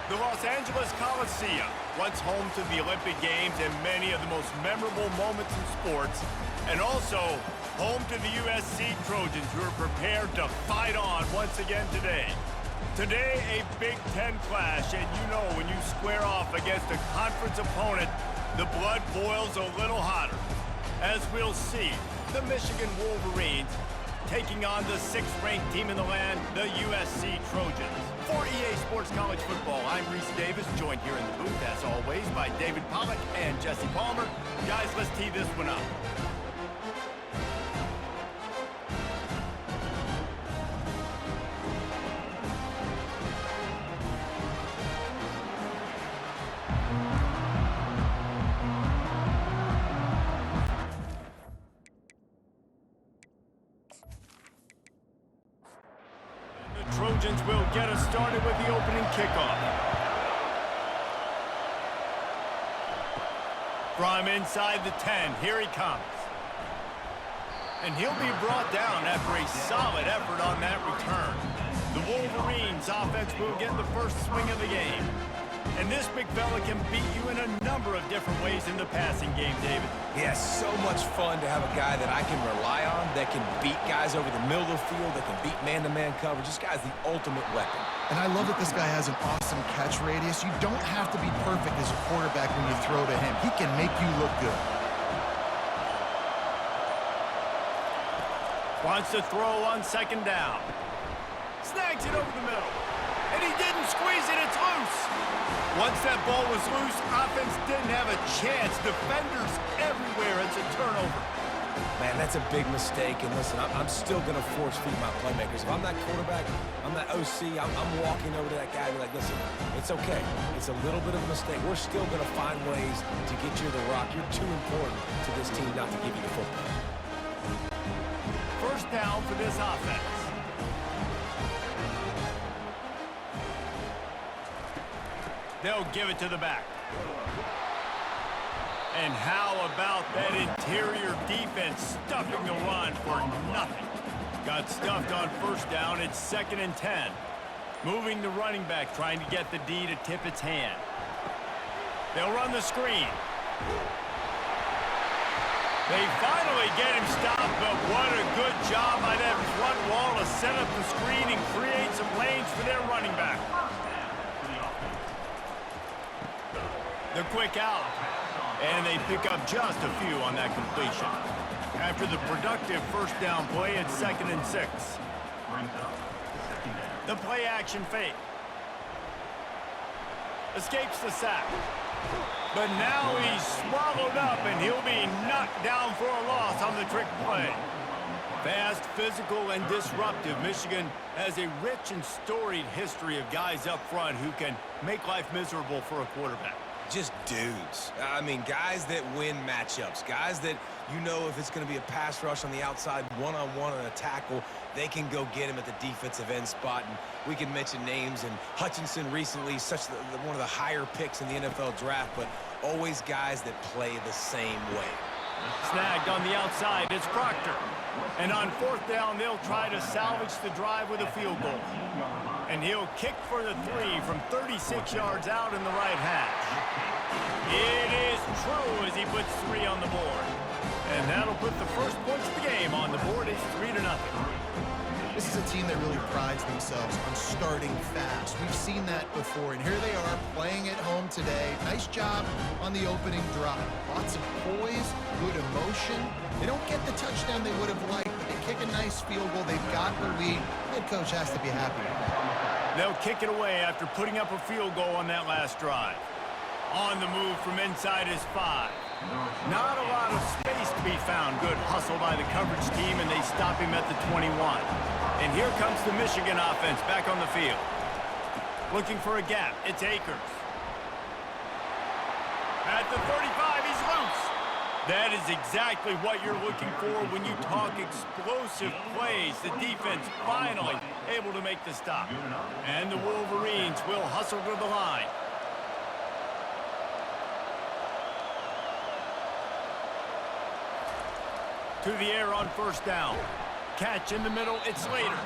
The Los Angeles Coliseum, once home to the Olympic Games and many of the most memorable moments in sports, and also home to the USC Trojans, who are prepared to fight on once again today. Today, a Big Ten clash, and you know when you square off against a conference opponent, the blood boils a little hotter. As we'll see, the Michigan Wolverines taking on the 6th-ranked team in the land, the USC Trojans. For EA Sports College Football, I'm Reese Davis, joined here in the booth, as always, by David Pollack and Jesse Palmer. Guys, let's tee this one up. Trojans will get us started with the opening kickoff. From inside the 10, here he comes. And he'll be brought down after a solid effort on that return. The Wolverines offense will get the first swing of the game. And this big fella can beat you in a number of different ways in the passing game, David. Yeah, so much fun to have a guy that I can rely on, that can beat guys over the middle of the field, that can beat man-to-man coverage. This guy's the ultimate weapon. And I love that this guy has an awesome catch radius. You don't have to be perfect as a quarterback when you throw to him. He can make you look good. Wants to throw on second down. Snags it over the middle. And he didn't squeeze it, it's loose. Once that ball was loose, offense didn't have a chance. Defenders everywhere, it's a turnover. Man, that's a big mistake. And listen, I'm still going to force feed my playmakers. If I'm that quarterback, I'm that OC, I'm walking over to that guy and be like, listen, it's okay. It's a little bit of a mistake. We're still going to find ways to get you the rock. You're too important to this team not to give you the football. First down for this offense. They'll give it to the back. And how about that interior defense stuffing the run for nothing? Got stuffed on first down. It's 2nd and 10. Moving the running back, trying to get the D to tip its hand. They'll run the screen. They finally get him stopped, but what a good job by that front wall to set up the screen and create some lanes for their running back. The quick out, and they pick up just a few on that completion. After the productive first down play, it's 2nd and 6. The play action fake. Escapes the sack. But now he's swallowed up, and he'll be knocked down for a loss on the trick play. Fast, physical, and disruptive, Michigan has a rich and storied history of guys up front who can make life miserable for a quarterback. Just dudes. I mean, guys that win matchups. Guys that, you know, if it's going to be a pass rush on the outside, one-on-one on a tackle, they can go get him at the defensive end spot. And we can mention names, and Hutchinson recently, one of the higher picks in the NFL draft, but always guys that play the same way. Snagged on the outside, it's Proctor. And on 4th down, they'll try to salvage the drive with a field goal. And he'll kick for the 3 from 36 yards out in the right hash. It is true as he puts 3 on the board. And that'll put the first points of the game on the board. It's 3-0. This is a team that really prides themselves on starting fast. We've seen that before, and here they are playing at home today. Nice job on the opening drive. Lots of poise, good emotion. They don't get the touchdown they would have liked, but they kick a nice field goal. They've got the lead. Head coach has to be happy with that. They'll kick it away after putting up a field goal on that last drive. On the move from inside his 5. Not a lot of space to be found. Good hustle by the coverage team, and they stop him at the 21. And here comes the Michigan offense back on the field. Looking for a gap. It's Akers. At the 35, he's loose. That is exactly what you're looking for when you talk explosive plays. The defense finally able to make the stop. And the Wolverines will hustle to the line. To the air on first down. Catch in the middle, it's Slater.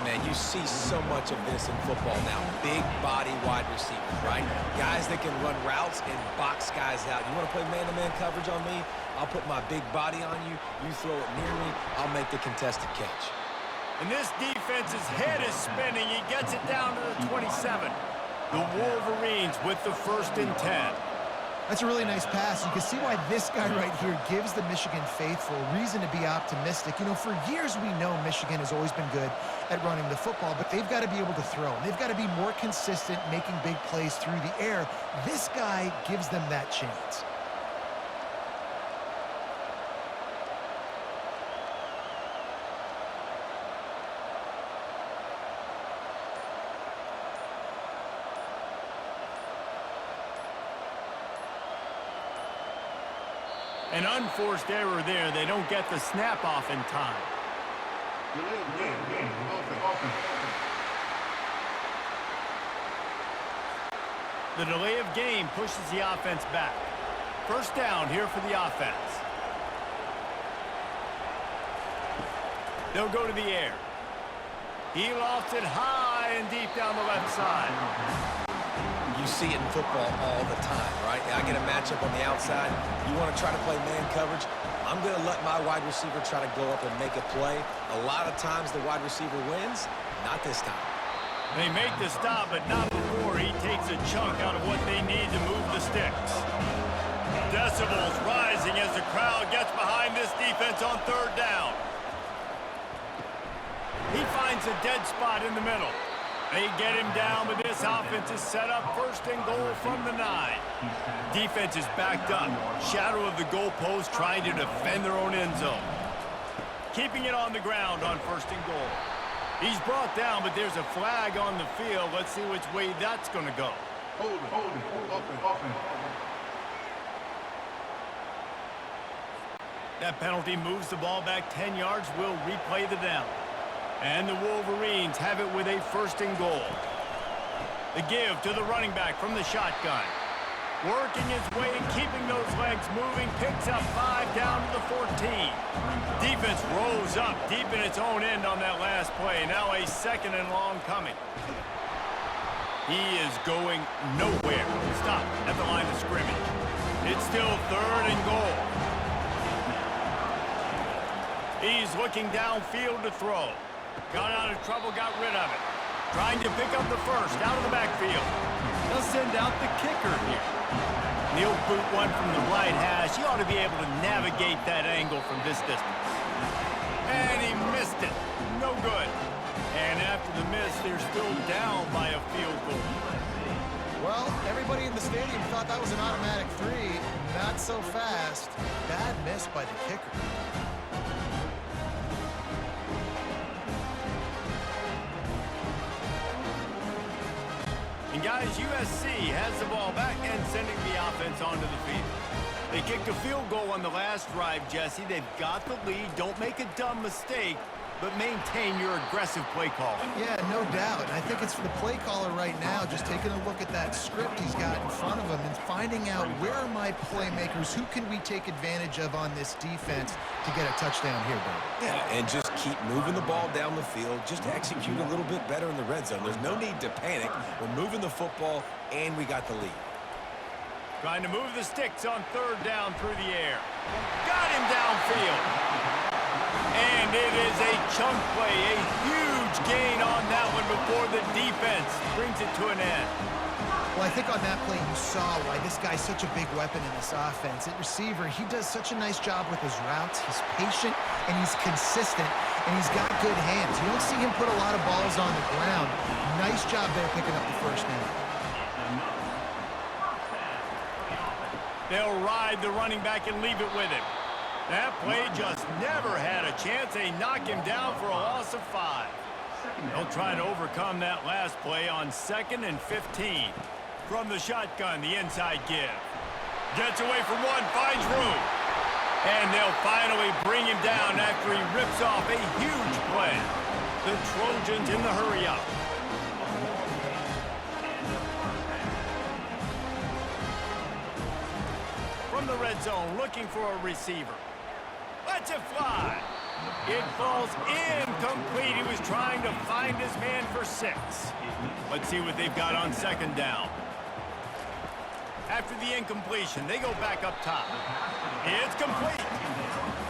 Man, you see so much of this in football now. Big body wide receivers, right? Guys that can run routes and box guys out. You want to play man-to-man coverage on me? I'll put my big body on you. You throw it near me, I'll make the contested catch. And this defense's head is spinning. He gets it down to the 27. The Wolverines with the 1st and 10. That's a really nice pass. You can see why this guy right here gives the Michigan faithful reason to be optimistic. You know, for years we know Michigan has always been good at running the football, but they've got to be able to throw. And they've got to be more consistent making big plays through the air. This guy gives them that chance. An unforced error there. They don't get the snap off in time. The delay of game pushes the offense back. 1st down here for the offense. They'll go to the air. He lofts it high and deep down the left side. You see it in football all the time, right? I get a matchup on the outside. You want to try to play man coverage? I'm going to let my wide receiver try to go up and make a play. A lot of times the wide receiver wins. Not this time. They make the stop, but not before he takes a chunk out of what they need to move the sticks. Decibels rising as the crowd gets behind this defense on 3rd down. He finds a dead spot in the middle. They get him down, but this offense is set up 1st and goal from the 9. Defense is backed up. Shadow of the goalpost trying to defend their own end zone. Keeping it on the ground on 1st and goal. He's brought down, but there's a flag on the field. Let's see which way that's going to go. Hold it, open. That penalty moves the ball back 10 yards. We'll replay the down. And the Wolverines have it with a 1st and goal. The give to the running back from the shotgun. Working his way and keeping those legs moving. Picks up 5 down to the 14. Defense rose up deep in its own end on that last play. Now a 2nd and long coming. He is going nowhere. Stop at the line of scrimmage. It's still 3rd and goal. He's looking downfield to throw. Got out of trouble, got rid of it. Trying to pick up the 1st out of the backfield. They'll send out the kicker here. And he'll boot one from the right hash. He ought to be able to navigate that angle from this distance. And he missed it. No good. And after the miss, they're still down by a field goal. Well, everybody in the stadium thought that was an automatic 3. Not so fast. Bad miss by the kicker. And guys, USC has the ball back and sending the offense onto the field. They kicked a field goal on the last drive, Jesse. They've got the lead. Don't make a dumb mistake, but maintain your aggressive play call. Yeah, no doubt. And I think it's for the play caller right now, just taking a look at that script he's got in front of him and finding out where are my playmakers, who can we take advantage of on this defense to get a touchdown here, David. Yeah, and just keep moving the ball down the field. Just execute a little bit better in the red zone. There's no need to panic. We're moving the football, and we got the lead. Trying to move the sticks on 3rd down through the air. Got him downfield. And it is a chunk play, a huge gain on that one before the defense brings it to an end. Well, I think on that play you saw why this guy's such a big weapon in this offense. At receiver, he does such a nice job with his routes. He's patient, and he's consistent, and he's got good hands. You don't see him put a lot of balls on the ground. Nice job there picking up the 1st down. They'll ride the running back and leave it with him. That play just never had a chance. They knock him down for a loss of 5. They'll try to overcome that last play on 2nd and 15. From the shotgun, the inside give. Gets away from one, finds room. And they'll finally bring him down after he rips off a huge play. The Trojans in the hurry-up. From the red zone, looking for a receiver. Lets it fly. It falls incomplete. He was trying to find his man for 6. Let's see what they've got on second down. After the incompletion, they go back up top. It's complete.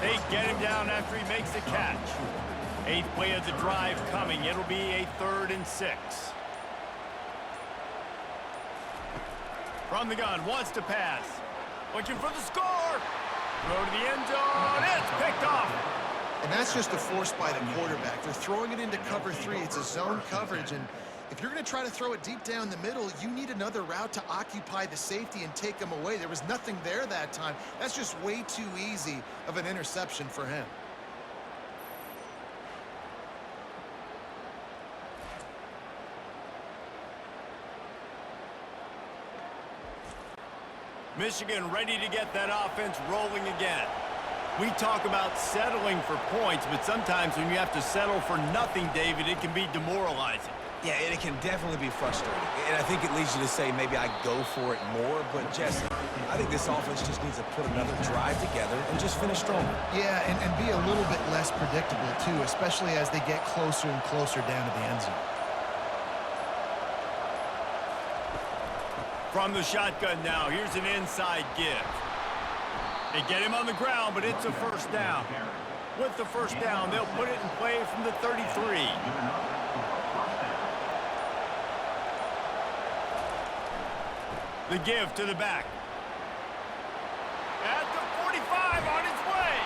They get him down after he makes the catch. 8th play of the drive coming. It'll be a 3rd and 6. From the gun, wants to pass. Looking for the score. Throw to the end zone. It's picked off. And that's just a force by the quarterback. They're throwing it into cover 3. It's a zone coverage, and if you're going to try to throw it deep down the middle, you need another route to occupy the safety and take him away. There was nothing there that time. That's just way too easy of an interception for him. Michigan ready to get that offense rolling again. We talk about settling for points, but sometimes when you have to settle for nothing, David, it can be demoralizing. Yeah, and it can definitely be frustrating. And I think it leads you to say maybe I go for it more. But, Jesse, I think this offense just needs to put another drive together and just finish stronger. Yeah, and be a little bit less predictable, too, especially as they get closer and closer down to the end zone. From the shotgun now, here's an inside give. They get him on the ground, but it's a first down. With the first down, they'll put it in play from the 33. The give to the back. At the 45 on his way.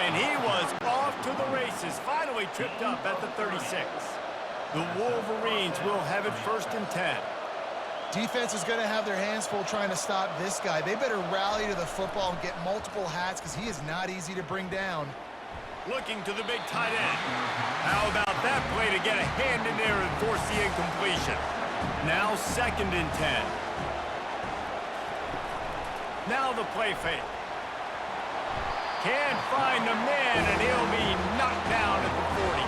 And he was off to the races. Finally tripped up at the 36. The Wolverines will have it 1st and 10. Defense is going to have their hands full trying to stop this guy. They better rally to the football and get multiple hats because he is not easy to bring down. Looking to the big tight end. How about that play to get a hand in there and force the incompletion? Now 2nd and 10. Now the play fake. Can't find the man, and he'll be knocked down at the 40.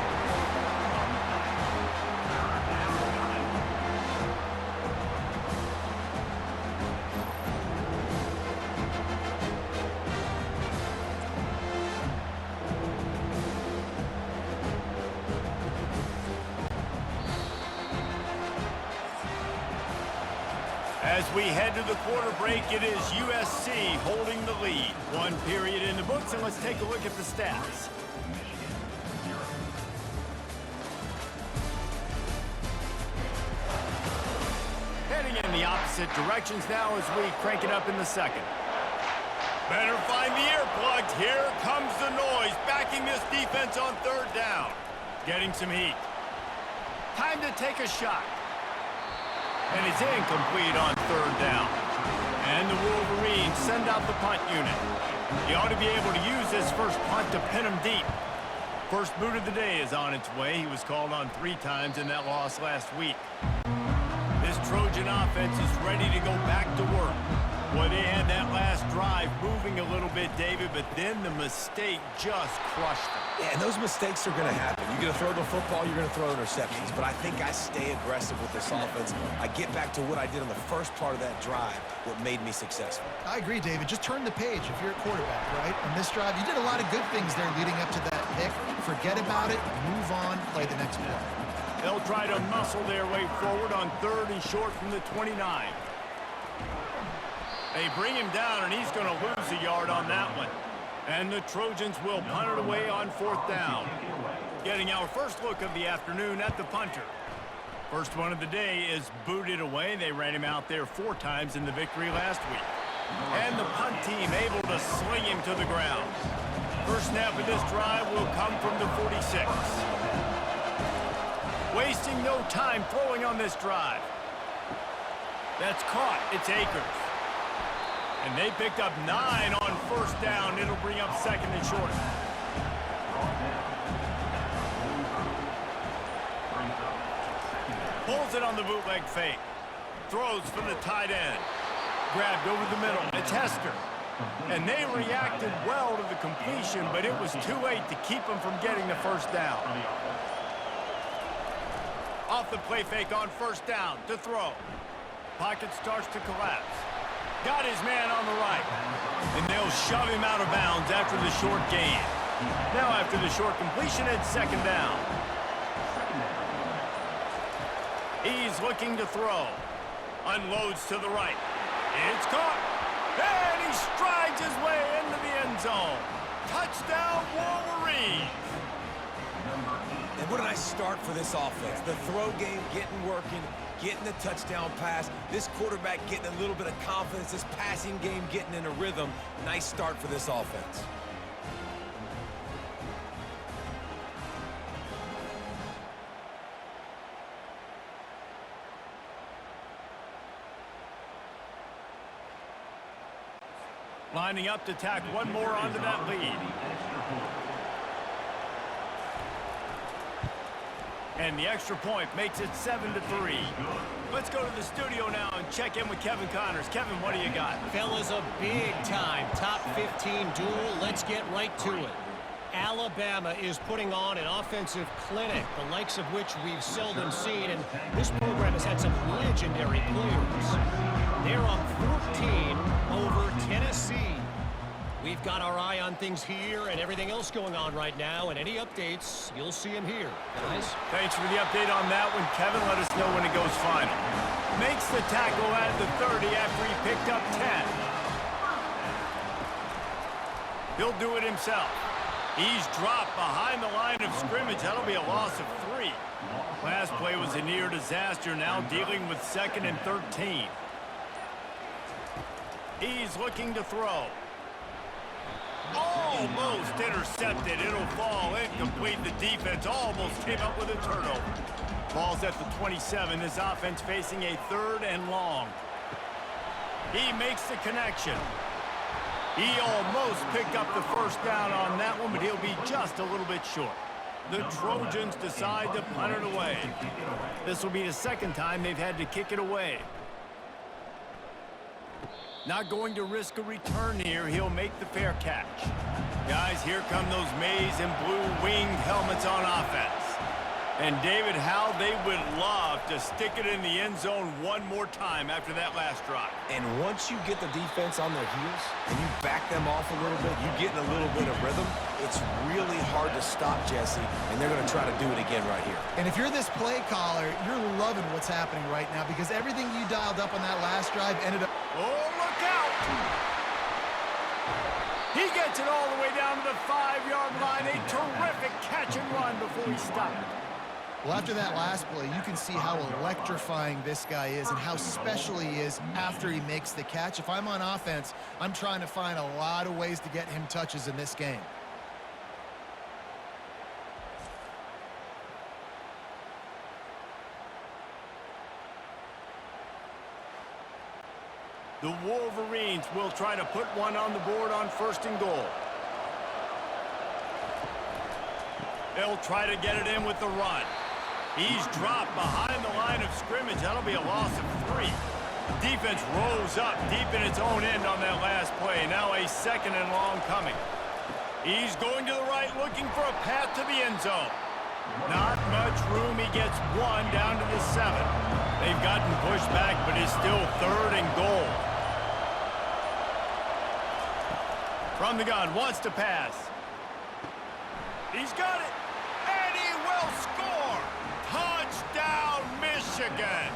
As we head to the quarter break, it is USC holding the lead. 1 period in the books, and let's take a look at the stats. Heading in the opposite directions now as we crank it up in the 2nd. Better find the earplugs. Here comes the noise, backing this defense on 3rd down. Getting some heat. Time to take a shot. And it's incomplete on 3rd down. And the Wolverines send out the punt unit. He ought to be able to use this first punt to pin him deep. First boot of the day is on its way. He was called on 3 times in that loss last week. This Trojan offense is ready to go back to work. Boy, they had that last drive moving a little bit, David, but then the mistake just crushed them. Yeah, and those mistakes are going to happen. You're going to throw the football, you're going to throw interceptions. But I think I stay aggressive with this offense. I get back to what I did on the first part of that drive, what made me successful. I agree, David. Just turn the page if you're a quarterback, right? On this drive, you did a lot of good things there leading up to that pick. Forget about it, move on, play the next play. They'll try to muscle their way forward on 3rd and short from the 29. They bring him down, and he's going to lose a yard on that one. And the Trojans will punt it away on 4th down. Getting our first look of the afternoon at the punter. First one of the day is booted away. They ran him out there 4 times in the victory last week. And the punt team able to sling him to the ground. First snap of this drive will come from the 46. Wasting no time throwing on this drive. That's caught. It's Akers. And they picked up 9 on 1st down. It'll bring up 2nd and short. Pulls it on the bootleg fake. Throws for the tight end. Grabbed over the middle. It's Hester. And they reacted well to the completion, but it was too late to keep them from getting the first down. Off the play fake on 1st down to throw. Pocket starts to collapse. Got his man on the right. And they'll shove him out of bounds after the short gain. Now after the short completion, it's second down. He's looking to throw. Unloads to the right. It's caught. And he strides his way into the end zone. Touchdown, Wolverines. And what a nice start for this offense. The throw game getting working, getting the touchdown pass. This quarterback getting a little bit of confidence. This passing game getting in a rhythm. Nice start for this offense. Lining up to tack one more onto that lead. And the extra point makes it 7-3. Let's go to the studio now and check in with Kevin Connors. Kevin, what do you got? Fellas, a big-time top 15 duel. Let's get right to it. Alabama is putting on an offensive clinic, the likes of which we've seldom seen, and this program has had some legendary players. They're up 14 over Tennessee. We've got our eye on things here and everything else going on right now, and any updates, you'll see them here. Guys? Thanks for the update on that one, Kevin. Let us know when it goes final. Makes the tackle at the 30 after he picked up 10. He'll do it himself. He's dropped behind the line of scrimmage. That'll be a loss of 3. Last play was a near disaster, now dealing with 2nd and 13. He's looking to throw. Almost intercepted. It'll fall incomplete. The defense almost came up with a turnover. Ball's at the 27. This offense facing a 3rd and long. He makes the connection. He almost picked up the first down on that one, but he'll be just a little bit short. The Trojans decide to punt it away. This will be the 2nd time they've had to kick it away. Not going to risk a return here. He'll make the fair catch. Guys, here come those maize and blue winged helmets on offense. And David, how they would love to stick it in the end zone one more time after that last drive. And once you get the defense on their heels and you back them off a little bit, you get in a little bit of rhythm, it's really hard to stop, Jesse, and they're going to try to do it again right here. And if you're this play caller, you're loving what's happening right now because everything you dialed up on that last drive ended up... Oh, look out! He gets it all the way down to the 5-yard line. A terrific catch and run before he stopped. Well, after that last play, you can see how electrifying this guy is and how special he is after he makes the catch. If I'm on offense, I'm trying to find a lot of ways to get him touches in this game. The Wolverines will try to put one on the board on 1st and goal. They'll try to get it in with the run. He's dropped behind the line of scrimmage. That'll be a loss of 3. Defense rose up deep in its own end on that last play. Now a 2nd and long coming. He's going to the right, looking for a path to the end zone. Not much room. He gets 1 down to the 7. They've gotten pushed back, but it's still 3rd and goal. From the gun, wants to pass. He's got it, and he will score. Touchdown, Michigan.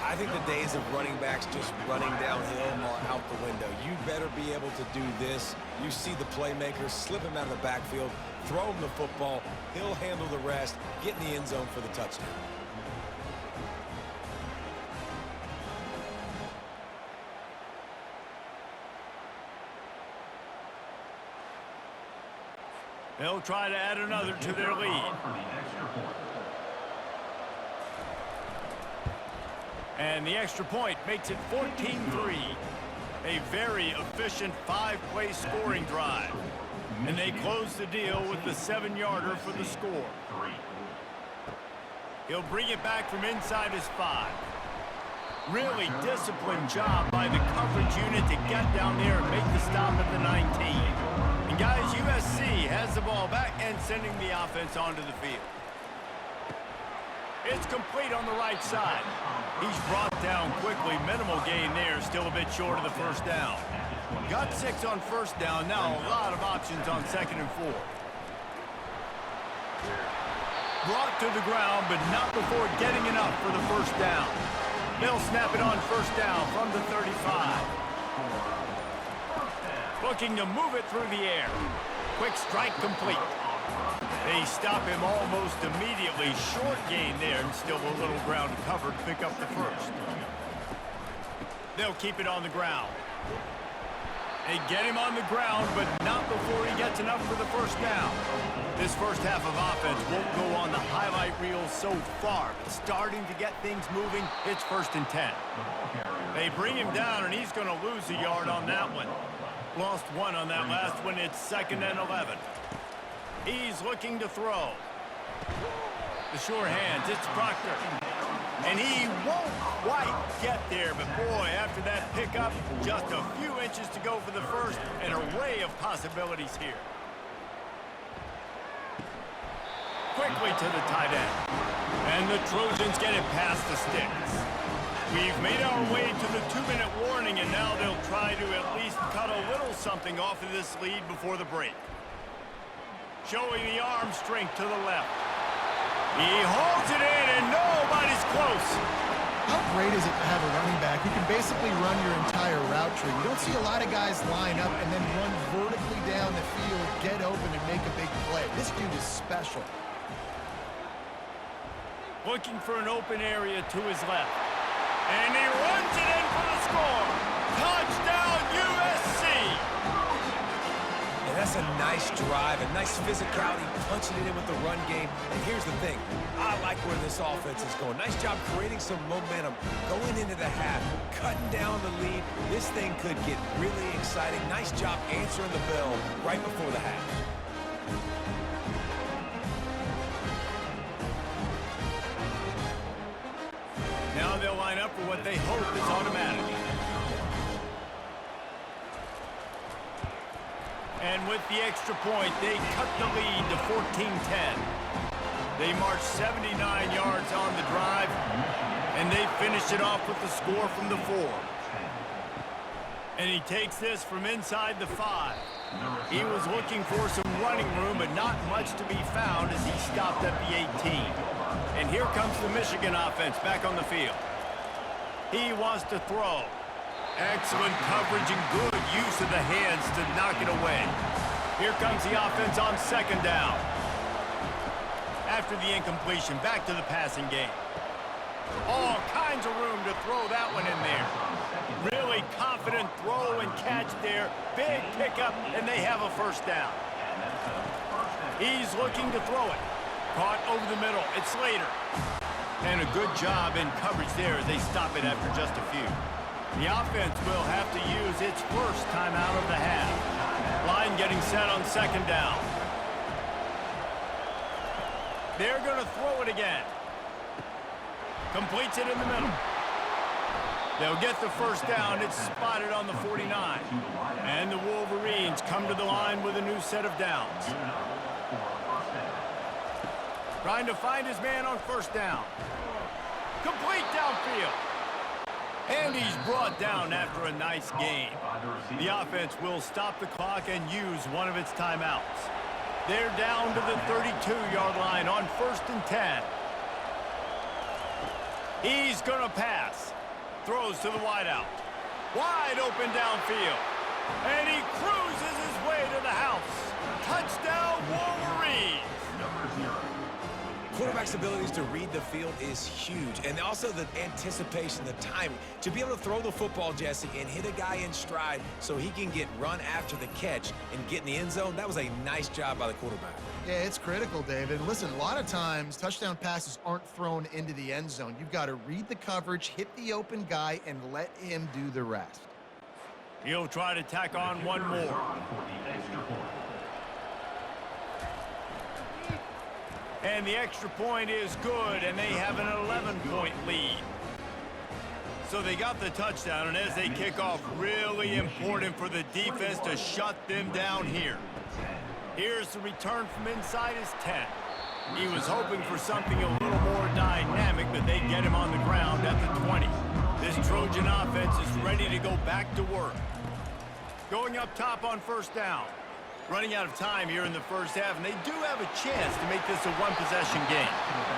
I think the days of running backs just running downhill are out the window. You better be able to do this. You see the playmakers, slip him out of the backfield, throw him the football. He'll handle the rest, get in the end zone for the touchdown. They'll try to add another to their lead. And the extra point makes it 14-3. A very efficient 5-play scoring drive. And they close the deal with the 7-yarder for the score. He'll bring it back from inside his 5. Really disciplined job by the coverage unit to get down there and make the stop at the 19. And guys, USC has the ball back and sending the offense onto the field. It's complete on the right side. He's brought down quickly. Minimal gain there, still a bit short of the first down. Got 6 on first down. Now a lot of options on 2nd and 4. Brought to the ground, but not before getting enough for the first down. They'll snap it on first down from the 35. Looking to move it through the air. Quick strike complete. They stop him almost immediately. Short gain there, and still a little ground covered to pick up the first. They'll keep it on the ground. They get him on the ground, but not before he gets enough for the first down. This first half of offense won't go on the highlight reel so far, but starting to get things moving. It's 1st and 10. They bring him down, and he's going to lose a yard on that one. Lost 1 on that last one. It's 2nd and 11. He's looking to throw. The sure hands, it's Proctor. And he won't quite get there, but boy, after that pickup, just a few inches to go for the first. An array of possibilities here. Quickly to the tight end. And the Trojans get it past the sticks. We've made our way to the 2-minute warning, and now they'll try to at least cut a little something off of this lead before the break. Showing the arm strength to the left. He holds it in, and nobody's close. How great is it to have a running back who can basically run your entire route tree? You don't see a lot of guys line up and then run vertically down the field, get open, and make a big play. This dude is special. Looking for an open area to his left. And he runs it in for the score. Touchdown, USC! And that's a nice drive, a nice physicality, punching it in with the run game. And here's the thing. I like where this offense is going. Nice job creating some momentum, going into the half, cutting down the lead. This thing could get really exciting. Nice job answering the bell right before the half. Now they'll line up for what they hope is automatic. And with the extra point, they cut the lead to 14-10. They marched 79 yards on the drive, and they finished it off with the score from the 4. And he takes this from inside the 5. He was looking for some running room, but not much to be found as he stopped at the 18. And here comes the Michigan offense back on the field. He wants to throw. Excellent coverage and good use of the hands to knock it away. Here comes the offense on 2nd down. After the incompletion, back to the passing game. All kinds of room to throw that one in there. Really confident throw and catch there. Big pickup, and they have a first down. He's looking to throw it. Caught over the middle. It's Slater. And a good job in coverage there as they stop it after just a few. The offense will have to use its first timeout of the half. Line getting set on 2nd down. They're going to throw it again. Completes it in the middle. They'll get the first down. It's spotted on the 49. And the Wolverines come to the line with a new set of downs. Trying to find his man on first down. Complete downfield. And he's brought down after a nice gain. The offense will stop the clock and use one of its timeouts. They're down to the 32-yard line on 1st and 10. He's going to pass. Throws to the wideout. Wide open downfield. And he cruises his way to the house. Touchdown, Wolverines. Quarterback's abilities to read the field is huge, and also the anticipation, the timing. To be able to throw the football, Jesse, and hit a guy in stride so he can get run after the catch and get in the end zone, that was a nice job by the quarterback. Yeah, it's critical, David. Listen, a lot of times touchdown passes aren't thrown into the end zone. You've got to read the coverage, hit the open guy, and let him do the rest. He'll try to tack on one more. And the extra point is good, and they have an 11-point lead. So they got the touchdown, and as they kick off, really important for the defense to shut them down here. Here's the return from inside his 10. He was hoping for something a little more dynamic, but they get him on the ground at the 20. This Trojan offense is ready to go back to work. Going up top on first down. Running out of time here in the first half, and they do have a chance to make this a one-possession game.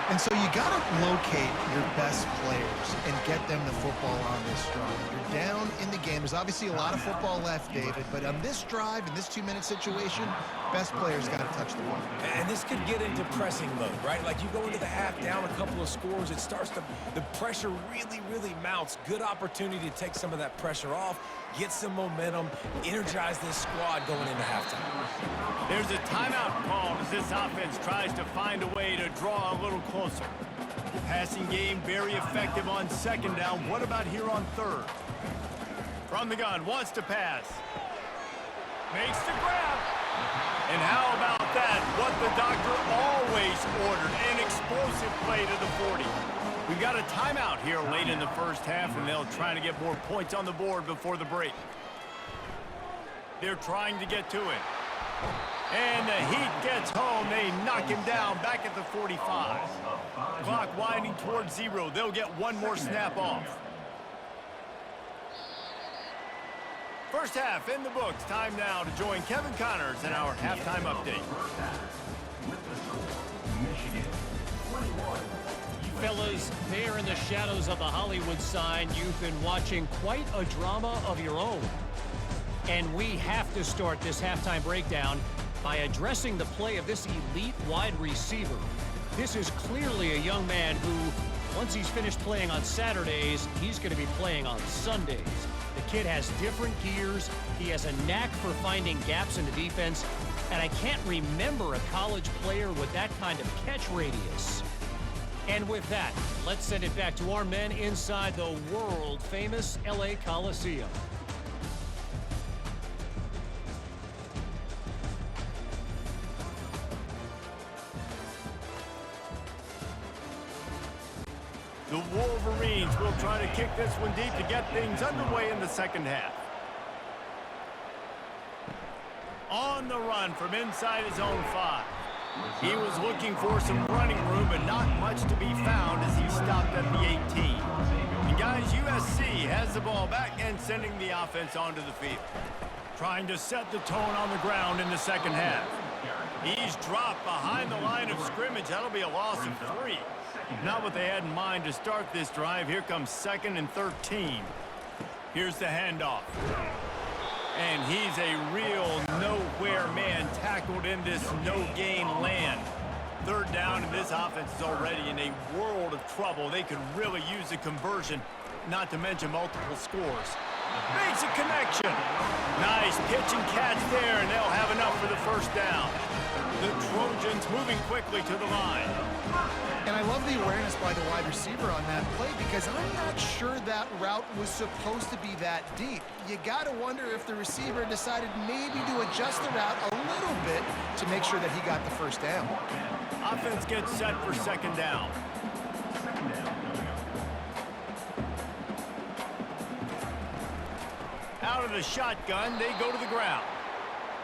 And so you got to locate your best players and get them the football on this drive. You're down in the game. There's obviously a lot of football left, David, but on this drive, in this 2-minute situation, best players got to touch the ball. And this could get into pressing mode, right? Like you go into the half down a couple of scores, it starts to, the pressure really mounts. Good opportunity to take some of that pressure off, get some momentum, energize this squad going into halftime. There's a timeout called as this offense tries to find a way to draw a little closer. Passing game very effective on second down. What about here on third? From the gun, wants to pass. Makes the grab. And how about that? What the doctor always ordered, an explosive play to the 40. We've got a timeout here late in the first half, and they'll try to get more points on the board before the break. They're trying to get to it. And the Heat gets home. They knock him down back at the 45. Clock winding towards 0. They'll get one more snap off. First half in the books. Time now to join Kevin Connors in our halftime update. Fellas, there in the shadows of the Hollywood sign, you've been watching quite a drama of your own. And we have to start this halftime breakdown by addressing the play of this elite wide receiver. This is clearly a young man who, once he's finished playing on Saturdays, he's going to be playing on Sundays. The kid has different gears. He has a knack for finding gaps in the defense. And I can't remember a college player with that kind of catch radius. And with that, let's send it back to our men inside the world-famous LA Coliseum. The Wolverines will try to kick this one deep to get things underway in the second half. On the run from inside his own 5. He was looking for some running room, but not much to be found as he stopped at the 18. And guys, USC has the ball back and sending the offense onto the field. Trying to set the tone on the ground in the second half. He's dropped behind the line of scrimmage. That'll be a loss of 3. Not what they had in mind to start this drive. Here comes 2nd and 13. Here's the handoff. And he's a real nowhere man tackled in this no-gain land. Third down, and this offense is already in a world of trouble. They could really use a conversion, not to mention multiple scores. Makes a connection. Nice pitch and catch there, and they'll have enough for the first down. The Trojans moving quickly to the line. And I love the awareness by the wide receiver on that play because I'm not sure that route was supposed to be that deep. You got to wonder if the receiver decided maybe to adjust the route a little bit to make sure that he got the first down. Offense gets set for second down. Out of the shotgun, they go to the ground.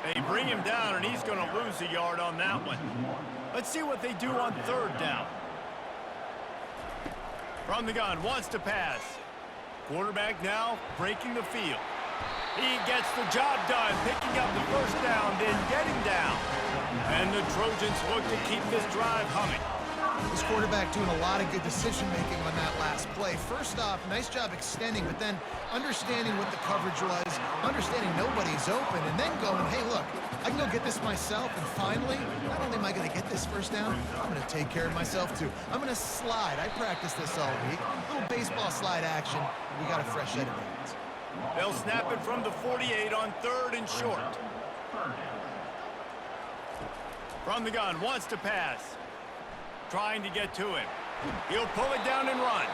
They bring him down, and he's going to lose a yard on that one. Let's see what they do on third down. From the gun, wants to pass. Quarterback now breaking the field. He gets the job done, picking up the first down, then getting down. And the Trojans look to keep this drive humming. This quarterback doing a lot of good decision-making on that last play. First off, nice job extending, but then understanding what the coverage was, understanding nobody's open, and then going, hey, look, I can go get this myself, and finally, not only am I going to get this first down, I'm going to take care of myself, too. I'm going to slide. I practiced this all week. A little baseball slide action. We got a fresh set of hands. They'll snap it from the 48 on 3rd and short. From the gun, wants to pass. Trying to get to him. He'll pull it down and run.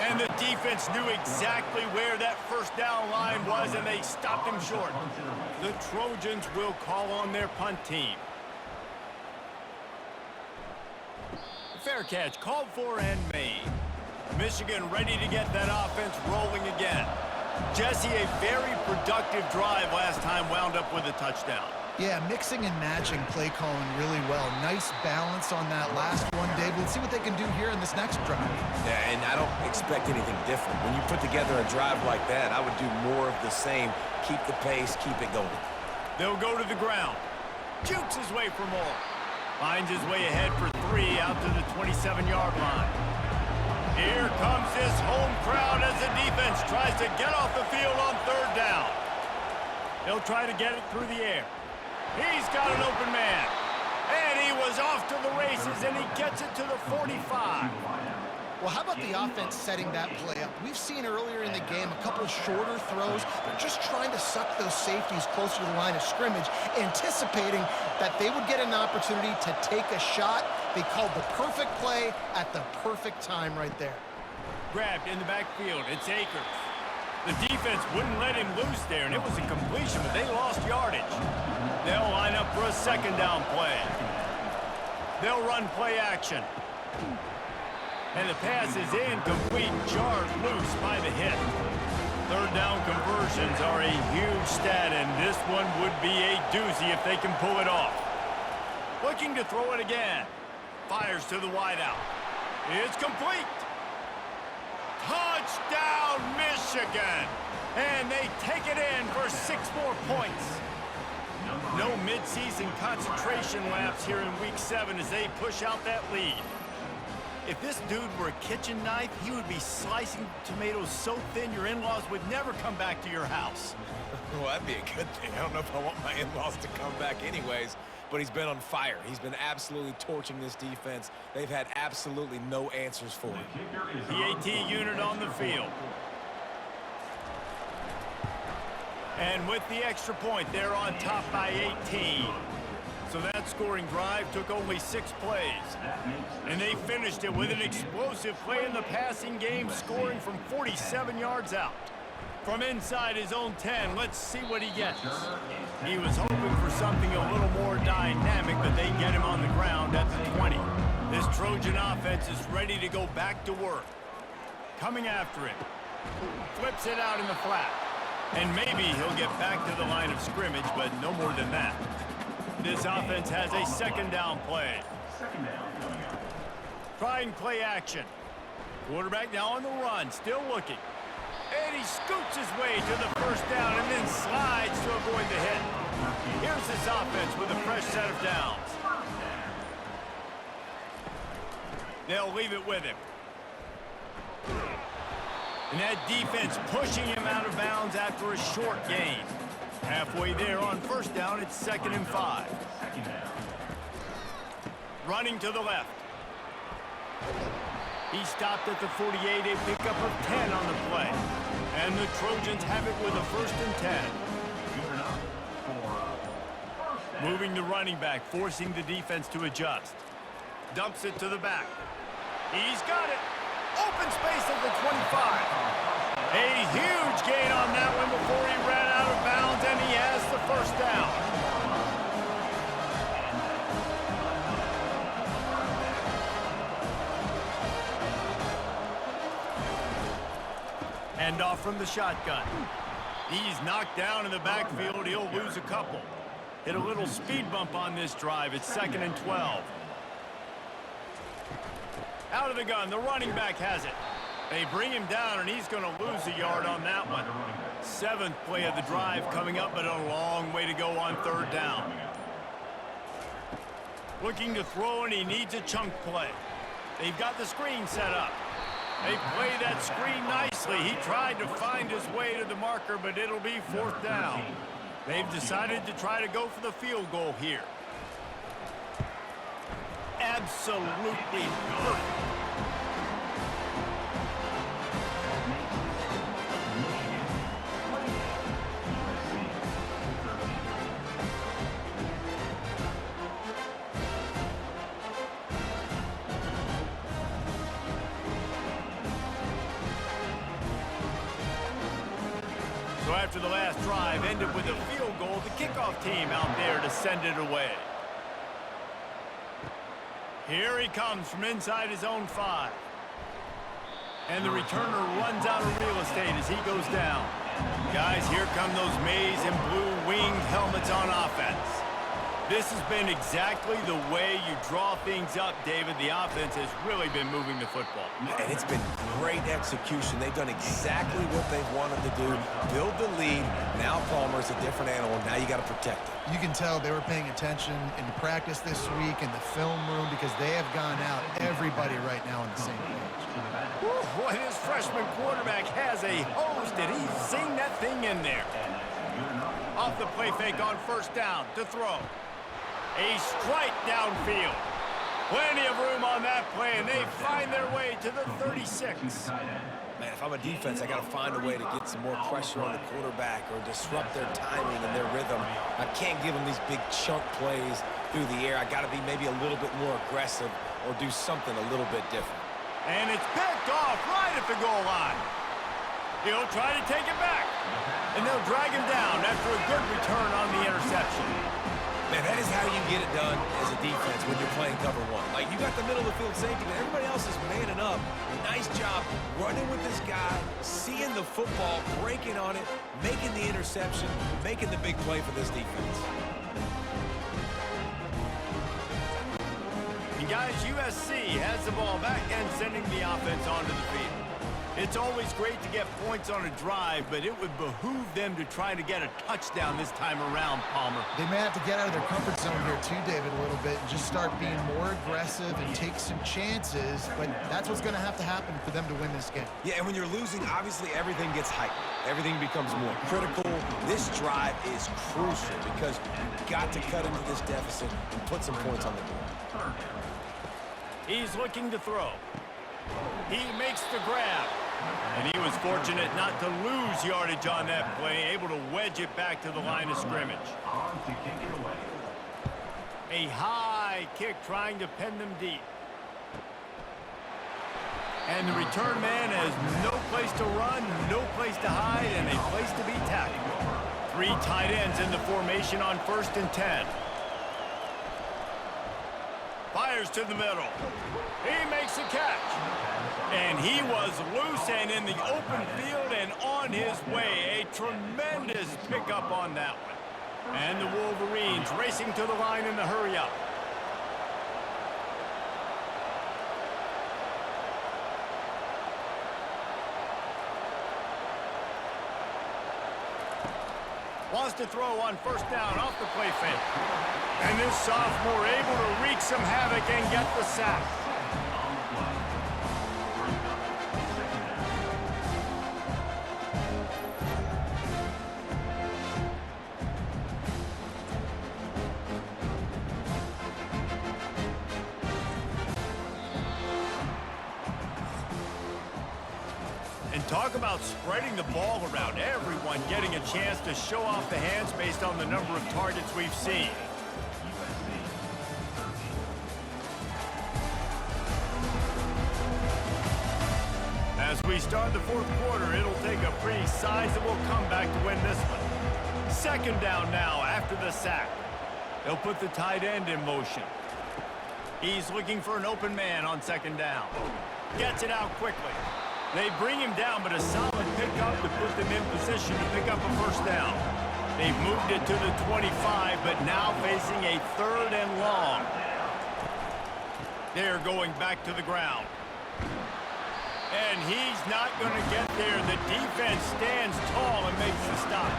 And the defense knew exactly where that first down line was, and they stopped him short. The Trojans will call on their punt team. Fair catch called for and made. Michigan ready to get that offense rolling again. Jesse, a very productive drive last time wound up with a touchdown. Yeah, mixing and matching play calling really well. Nice balance on that last one, Dave. Let's see what they can do here in this next drive. Yeah, and I don't expect anything different. When you put together a drive like that, I would do more of the same. Keep the pace, keep it going. They'll go to the ground. Jukes his way for more. Finds his way ahead for 3 out to the 27-yard line. Here comes this home crowd as the defense tries to get off the field on 3rd down. They'll try to get it through the air. He's got an open man. And he was off to the races, and he gets it to the 45. Well, how about the offense setting that play up? We've seen earlier in the game a couple of shorter throws. They're just trying to suck those safeties closer to the line of scrimmage, anticipating that they would get an opportunity to take a shot. They called the perfect play at the perfect time right there. Grabbed in the backfield. It's Akers. The defense wouldn't let him loose there, and it was a completion, but they lost yardage. They'll line up for a 2nd down play. They'll run play action. And the pass is incomplete, jarred loose by the hit. 3rd down conversions are a huge stat, and this one would be a doozy if they can pull it off. Looking to throw it again. Fires to the wideout. It's complete. Touchdown, Michigan! And they take it in for 6 more points. No midseason concentration laps here in Week 7 as they push out that lead. If this dude were a kitchen knife, he would be slicing tomatoes so thin your in-laws would never come back to your house. Well, that'd be a good thing. I don't know if I want my in-laws to come back anyways, but he's been on fire. He's been absolutely torching this defense. They've had absolutely no answers for him. PAT unit on the field. And with the extra point, they're on top by 18. So that scoring drive took only 6 plays. And they finished it with an explosive play in the passing game, scoring from 47 yards out. From inside his own 10, let's see what he gets. He was hoping for something a little more dynamic, but they get him on the ground at the 20. This Trojan offense is ready to go back to work. Coming after him. Flips it out in the flat. And maybe he'll get back to the line of scrimmage, but no more than that. This offense has a 2nd down play. Trying play action. Quarterback now on the run, still looking. And he scoots his way to the 1st down and then slides to avoid the hit. Here's this offense with a fresh set of downs. They'll leave it with him. And that defense pushing him out of bounds after a short gain. Halfway there on 1st down, it's 2nd and 5. Running to the left. He stopped at the 48, a pickup of 10 on the play. And the Trojans have it with a 1st and 10. Moving the running back, forcing the defense to adjust. Dumps it to the back. He's got it. Open space at the 25. A huge gain on that one before he ran out of bounds, and he has the 1st down. Hand off from the shotgun. He's knocked down in the backfield. He'll lose a couple. Hit a little speed bump on this drive. It's 2nd and 12. Out of the gun, the running back has it. They bring him down, and he's going to lose a yard on that one. 7th play of the drive coming up, but a long way to go on 3rd down. Looking to throw, and he needs a chunk play. They've got the screen set up. They play that screen nicely. He tried to find his way to the marker, but it'll be 4th down. They've decided to try to go for the field goal here. Absolutely perfect. So after the last drive ended with a field goal, the kickoff team out there to send it away. Here he comes from inside his own 5. And the returner runs out of real estate as he goes down. Guys, here come those maize and blue winged helmets on offense. This has been exactly the way you draw things up, David. The offense has really been moving the football. And it's been great execution. They've done exactly what they've wanted to do. Build the lead. Now Palmer's a different animal. Now you got to protect it. You can tell they were paying attention in practice this week in the film room because they have gone out, everybody right now on the same page. Boy, this freshman quarterback has a hose. Did he zing that thing in there? Off the play fake on first down to throw. A strike downfield. Plenty of room on that play, and they find their way to the 36. Man, if I'm a defense, I got to find a way to get some more pressure on the quarterback or disrupt their timing and their rhythm. I can't give them these big chunk plays through the air. I got to be maybe a little bit more aggressive or do something a little bit different. And it's picked off right at the goal line. He'll try to take it back. And they'll drag him down after a good return on the interception. Man, that is how you get it done as a defense when you're playing cover one. Like, you got the middle of the field safety, but everybody else is manning up. Nice job running with this guy, seeing the football, breaking on it, making the interception, making the big play for this defense. And guys, USC has the ball back and sending the offense onto the field. It's always great to get points on a drive, but it would behoove them to try to get a touchdown this time around, Palmer. They may have to get out of their comfort zone here too, David, a little bit and just start being more aggressive and take some chances, but that's what's going to happen for them to win this game. Yeah, and when you're losing, obviously everything gets heightened. Everything becomes more critical. This drive is crucial because you've got to cut into this deficit and put some points on the board. He's looking to throw. He makes the grab. And he was fortunate not to lose yardage on that play, able to wedge it back to the line of scrimmage. A high kick trying to pin them deep. And the return man has no place to run, no place to hide, and a place to be tackled. 3 tight ends in the formation on 1st and 10. Fires to the middle. He makes a catch. And he was loose and in the open field and on his way. A tremendous pickup on that one. And the Wolverines racing to the line in the hurry-up. Wants to throw on 1st down off the play fake. And this sophomore able to wreak some havoc and get the sack. And talk about spreading the ball around, everyone getting a chance to show off the hands based on the number of targets we've seen. As we start the 4th quarter, it'll take a pretty sizable comeback to win this one. 2nd down now after the sack. They'll put the tight end in motion. He's looking for an open man on 2nd down. Gets it out quickly. They bring him down, but a solid pickup to put them in position to pick up a 1st down. They've moved it to the 25, but now facing a 3rd and long. They're going back to the ground. And he's not going to get there. The defense stands tall and makes the stop.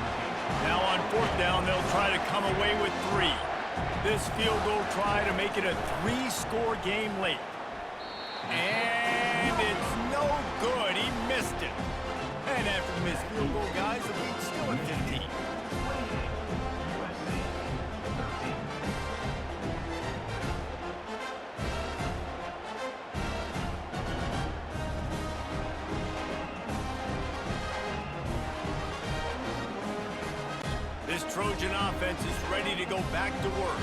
Now on 4th down, they'll try to come away with 3. This field goal try to make it a 3-score game late. And it's no good. He missed it. And after the missed field goal, guys, the lead's still at 15. This Trojan offense is ready to go back to work.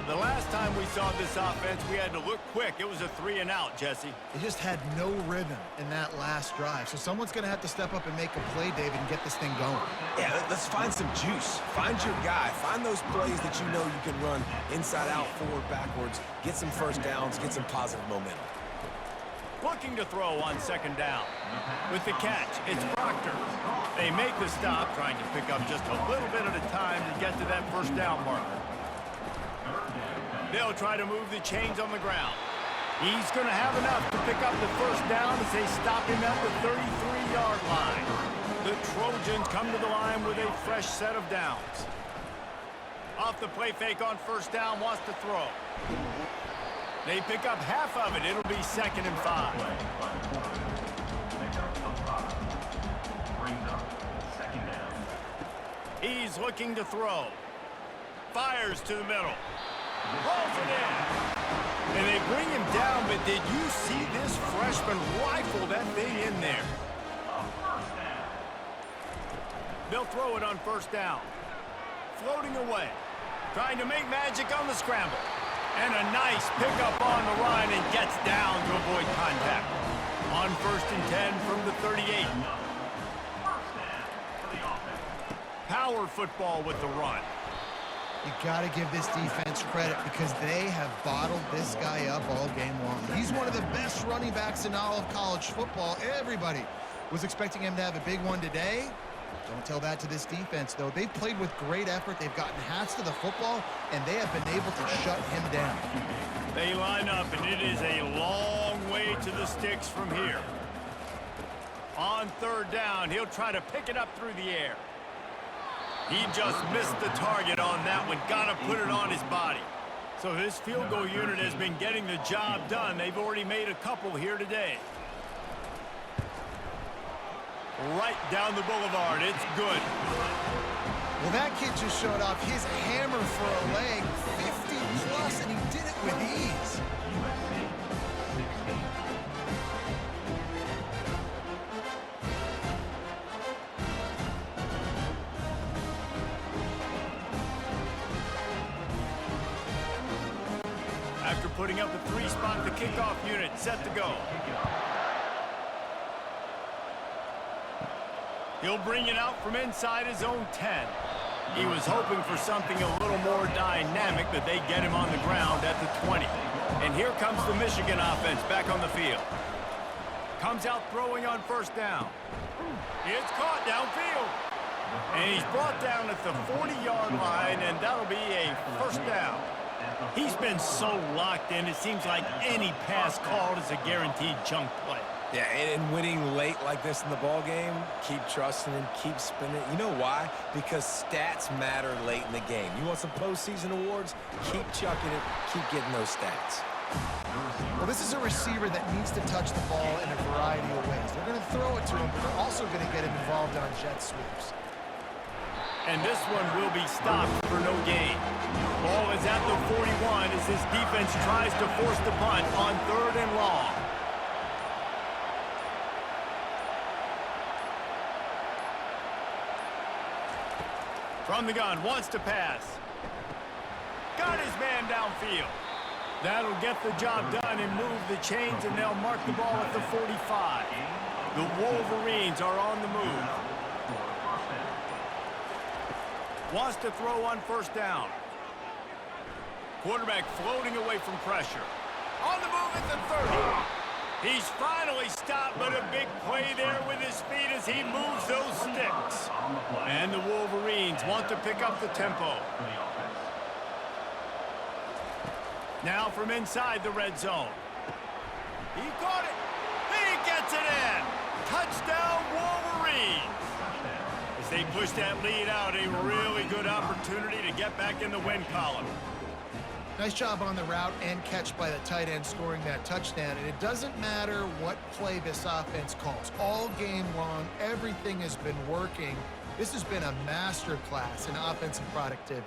The last time we saw this offense, we had to look quick. It was a 3-and-out, Jesse. They just had no rhythm in that last drive. So someone's going to have to step up and make a play, David, and get this thing going. Yeah, let's find some juice. Find your guy. Find those plays that you know you can run inside out, forward, backwards. Get some 1st downs. Get some positive momentum. Looking to throw on 2nd down. With the catch, it's Proctor. They make the stop, trying to pick up just a little bit at a time to get to that 1st down marker. They'll try to move the chains on the ground. He's going to have enough to pick up the first down as they stop him at the 33-yard line. The Trojans come to the line with a fresh set of downs. Off the play fake on first down, wants to throw. They pick up half of it. It'll be 2nd and 5. He's looking to throw. Fires to the middle. Rolls it in. And they bring him down, but did you see this freshman rifle that thing in there? They'll throw it on first down. Floating away. Trying to make magic on the scramble. And a nice pickup on the run and gets down to avoid contact. On 1st and 10 from the 38. Power football with the run. You got to give this defense credit because they have bottled this guy up all game long. He's one of the best running backs in all of college football. Everybody was expecting him to have a big one today. Don't tell that to this defense, though. They've played with great effort. They've gotten hats to the football, and they have been able to shut him down. They line up, and it is a long way to the sticks from here. On 3rd down, he'll try to pick it up through the air. He just missed the target on that one. Got to put it on his body. So this field goal unit has been getting the job done. They've already made a couple here today. Right down the boulevard. It's good. Well, that kid just showed off his hammer for a leg, 50+, and he did it with ease. After putting up a 3-spot, the kickoff unit set to go. He'll bring it out from inside his own 10. He was hoping for something a little more dynamic, but they get him on the ground at the 20. And here comes the Michigan offense back on the field. Comes out throwing on first down. It's caught downfield. And he's brought down at the 40-yard line, and that'll be a first down. He's been so locked in, it seems like any pass called is a guaranteed chunk play. Yeah, and winning late like this in the ball game, keep trusting and keep spinning. You know why? Because stats matter late in the game. You want some postseason awards? Keep chucking it. Keep getting those stats. Well, this is a receiver that needs to touch the ball in a variety of ways. They're going to throw it to him, but they're also going to get him involved on jet sweeps. And this one will be stopped for no gain. Ball is at the 41 as this defense tries to force the punt on 3rd and long. From the gun, wants to pass. Got his man downfield. That'll get the job done and move the chains, and they'll mark the ball at the 45. The Wolverines are on the move. Wants to throw on first down. Quarterback floating away from pressure. On the move at the 30. He's finally stopped, but a big play there with his feet as he moves those sticks. And the Wolverines want to pick up the tempo. Now from inside the red zone. He caught it. He gets it in. Touchdown, Wolverines. As they push that lead out, a really good opportunity to get back in the win column. Nice job on the route and catch by the tight end scoring that touchdown. And it doesn't matter what play this offense calls. All game long, everything has been working. This has been a master class in offensive productivity.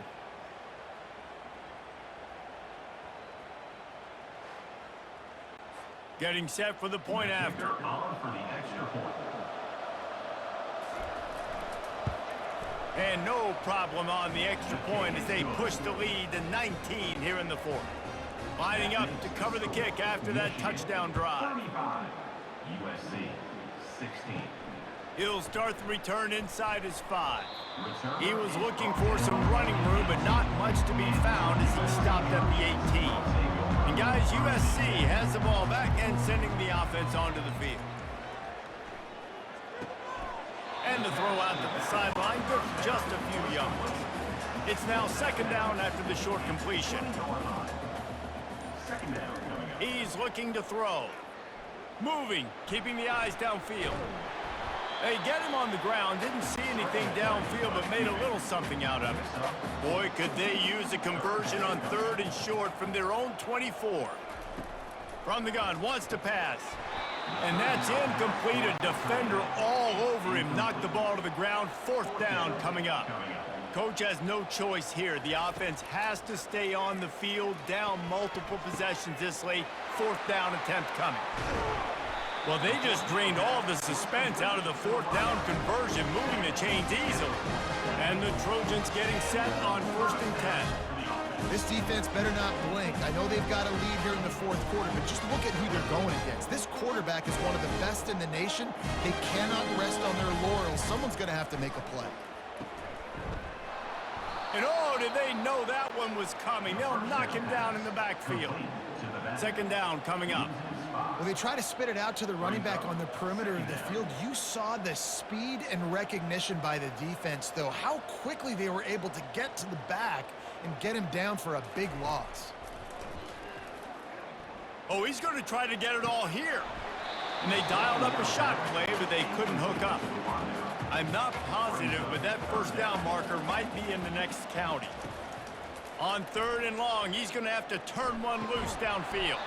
Getting set for the point after. And no problem on the extra point as they push the lead to 19 here in the 4th. Lining up to cover the kick after that touchdown drive. USC 16. He'll start the return inside his 5. He was looking for some running room, but not much to be found as he stopped at the 18. And guys, USC has the ball back and sending the offense onto the field. And the throw out to the sideline, good for just a few yards. It's now 2nd down after the short completion. Second down coming up. He's looking to throw. Moving, keeping the eyes downfield. They get him on the ground, didn't see anything downfield, but made a little something out of it. Boy, could they use a conversion on 3rd and short from their own 24. From the gun, wants to pass. And that's incomplete. A defender all over him. Knocked the ball to the ground. 4th down coming up. Coach has no choice here. The offense has to stay on the field, down multiple possessions this late. 4th down attempt coming. Well, they just drained all the suspense out of the 4th down conversion, moving the chains easily. And the Trojans getting set on 1st and 10. This defense better not blink. I know they've got a lead here in the 4th quarter, but just look at who they're going against. This quarterback is one of the best in the nation. They cannot rest on their laurels. Someone's going to have to make a play. And oh, did they know that one was coming? They'll knock him down in the backfield. 2nd down coming up. Well, they try to spit it out to the running back on the perimeter of the field. You saw the speed and recognition by the defense, though. How quickly they were able to get to the back and get him down for a big loss. Oh, he's going to try to get it all here. And they dialed up a shot play, but they couldn't hook up. I'm not positive, but that 1st down marker might be in the next county. On 3rd and long, he's going to have to turn one loose downfield.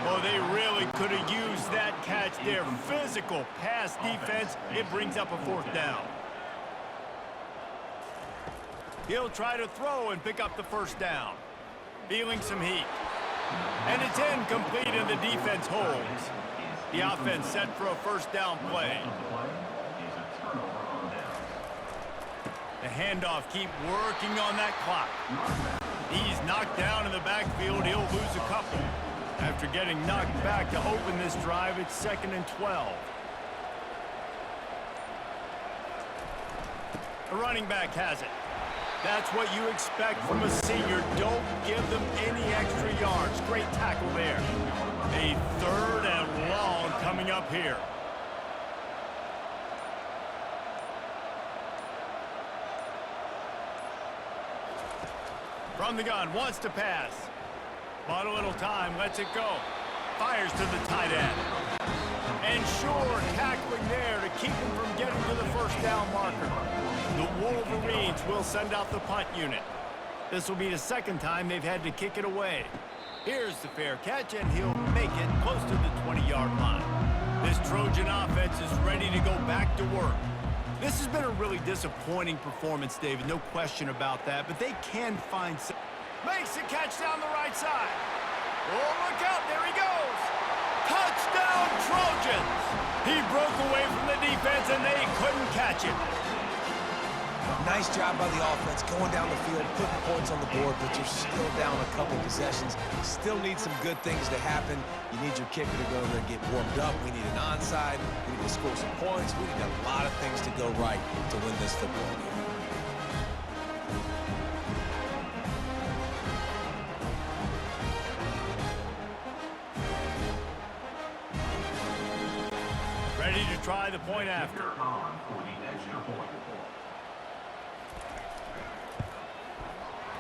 Oh, they really could have used that catch there. Physical pass defense. It brings up a 4th down. He'll try to throw and pick up the 1st down. Feeling some heat. And it's incomplete, and the defense holds. The offense set for a 1st down play. The handoff, keep working on that clock. He's knocked down in the backfield. He'll lose a couple. After getting knocked back to open this drive, it's 2nd and 12. The running back has it. That's what you expect from a senior. Don't give them any extra yards. Great tackle there. A 3rd and long coming up here. From the gun, wants to pass. Bought a little time, lets it go. Fires to the tight end. And sure, tackling there to keep him from getting to the 1st down marker. The Wolverines will send out the punt unit. This will be the 2nd time they've had to kick it away. Here's the fair catch, and he'll make it close to the 20-yard line. This Trojan offense is ready to go back to work. This has been a really disappointing performance, David, no question about that, but they can find some. Makes the catch down the right side. Oh, look out, there he goes. Touchdown, Trojans. He broke away from the defense, and they couldn't catch him. Nice job by the offense going down the field, putting points on the board, but you're still down a couple possessions. Still need some good things to happen. You need your kicker to go there and get warmed up. We need an onside. We need to score some points. We need a lot of things to go right to win this football game. Ready to try the point after. On for the extra point.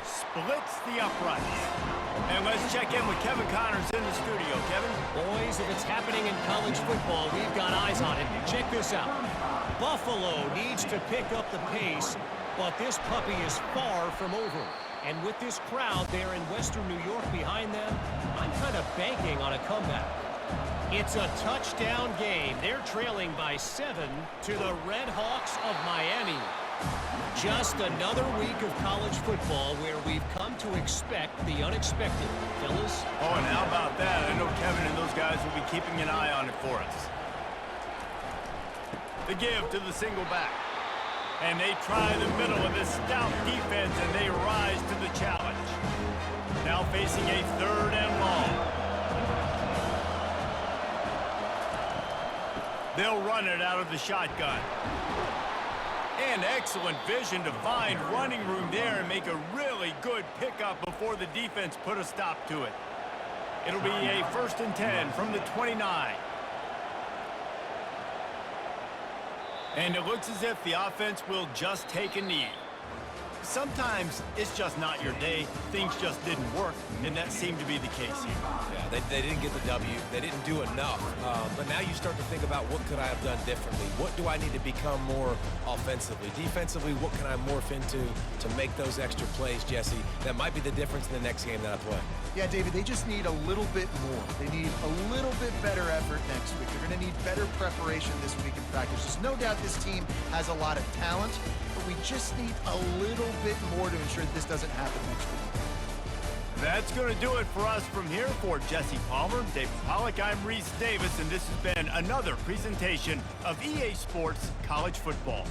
Splits the uprights. And let's check in with Kevin Connors in the studio. Kevin? Boys, if it's happening in college football, we've got eyes on it. Check this out. Buffalo needs to pick up the pace, but this puppy is far from over. And with this crowd there in Western New York behind them, I'm kind of banking on a comeback. It's a touchdown game. They're trailing by 7 to the Red Hawks of Miami. Just another week of college football where we've come to expect the unexpected. Fellas? Oh, and how about that? I know Kevin and those guys will be keeping an eye on it for us. The give to the single back. And they try the middle of this stout defense, and they rise to the challenge. Now facing a 3rd and long. They'll run it out of the shotgun. And excellent vision to find running room there and make a really good pickup before the defense put a stop to it. It'll be a 1st and 10 from the 29. And it looks as if the offense will just take a knee. sometimes it's just not your day. Things just didn't work, and that seemed to be the case here. Yeah, they didn't get the W. They didn't do enough. But now you start to think about what could I have done differently? What do I need to become more offensively? Defensively, what can I morph into to make those extra plays, Jesse? That might be the difference in the next game that I play. Yeah, David, they just need a little bit more. They need a little bit better effort next week. They're going to need better preparation this week in practice. There's no doubt this team has a lot of talent, but we just need a little bit more to ensure that this doesn't happen next week. That's going to do it for us from here. For Jesse Palmer, David Pollack, I'm Reese Davis, and this has been another presentation of EA Sports College Football.